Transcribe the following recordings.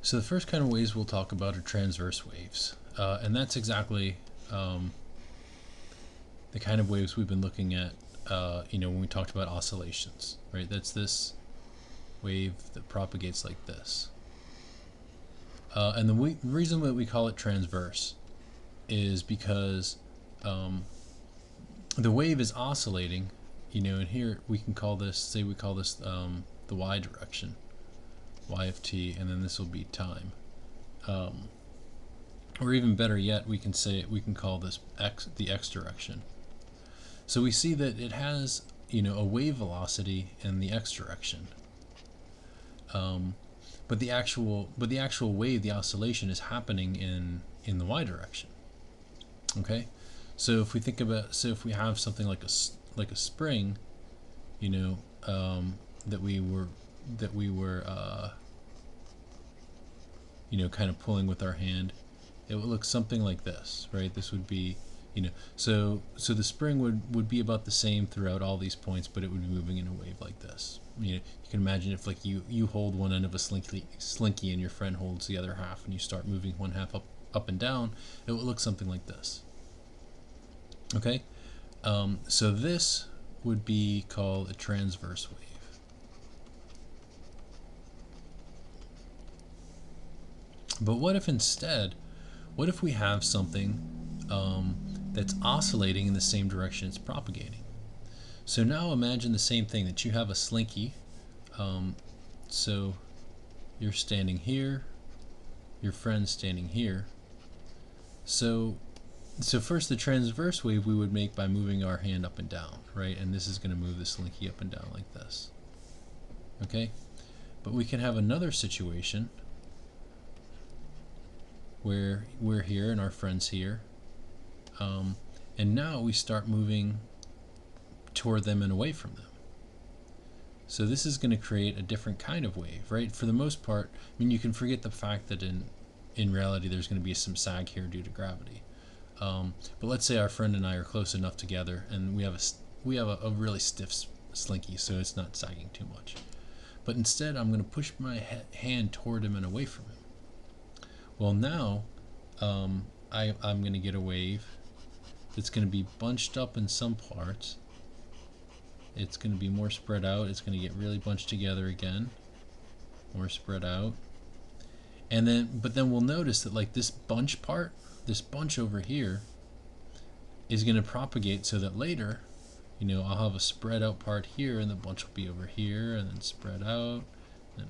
So the first kind of waves we'll talk about are transverse waves, and that's exactly the kind of waves we've been looking at, when we talked about oscillations, right? That's this wave that propagates like this. And the reason that we call it transverse is because the wave is oscillating, and here we can call this, say we call this the y direction, y of t, and then this will be time. Or even better yet, we can call this x, the x direction. So we see that it has, a wave velocity in the x direction. But the actual wave, the oscillation, is happening in the y direction. Okay, so if we think about, if we have something like a spring, that we were kind of pulling with our hand, it would look something like this, right? This would be, so the spring would be about the same throughout all these points, but it would be moving in a wave like this. You can imagine if like you hold one end of a slinky and your friend holds the other half, and you start moving one half up and down, it would look something like this. Okay, so this would be called a transverse wave. But what if instead, what if we have something that's oscillating in the same direction it's propagating? So now imagine the same thing, that you have a slinky. So you're standing here, your friend's standing here. So first, the transverse wave we would make by moving our hand up and down, right? And this is going to move the slinky up and down like this. Okay? But we can have another situation where we're here and our friend's here. And now we start moving toward them and away from them. So this is going to create a different kind of wave, right? For the most part, I mean, you can forget the fact that in reality there's going to be some sag here due to gravity. But let's say our friend and I are close enough together, and we have a really stiff slinky, so it's not sagging too much. But instead, I'm going to push my hand toward him and away from him. Well, now I'm going to get a wave that's going to be bunched up in some parts. It's going to be more spread out. It's going to get really bunched together again, more spread out. And then, but then we'll notice that like this bunch part, this bunch over here, is going to propagate so that later, I'll have a spread out part here, and the bunch will be over here, and then spread out. And,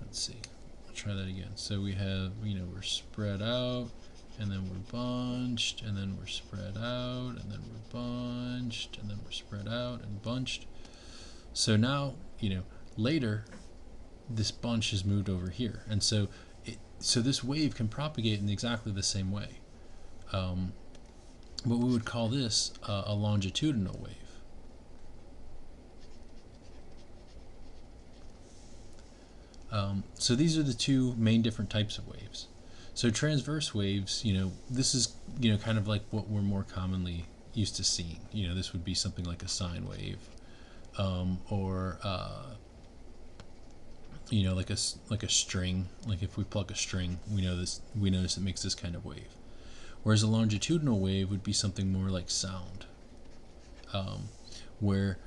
let's see, I'll try that again. So we have, we're spread out, and then we're bunched, and then we're spread out, and then we're bunched, and then we're spread out and bunched. So now, later, this bunch is moved over here, and so this wave can propagate in exactly the same way. But we would call this a longitudinal wave. So these are the two main different types of waves. So transverse waves, this is kind of like what we're more commonly used to seeing. This would be something like a sine wave, or like a string. Like if we pluck a string, we notice it makes this kind of wave. Whereas a longitudinal wave would be something more like sound, where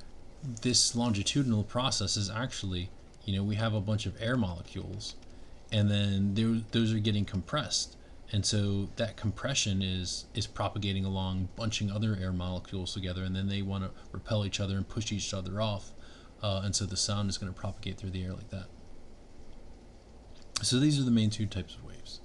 this longitudinal process is actually, we have a bunch of air molecules, and then those are getting compressed, and so that compression is propagating along, bunching other air molecules together, and then they want to repel each other and push each other off, and so the sound is going to propagate through the air like that. So these are the main two types of waves.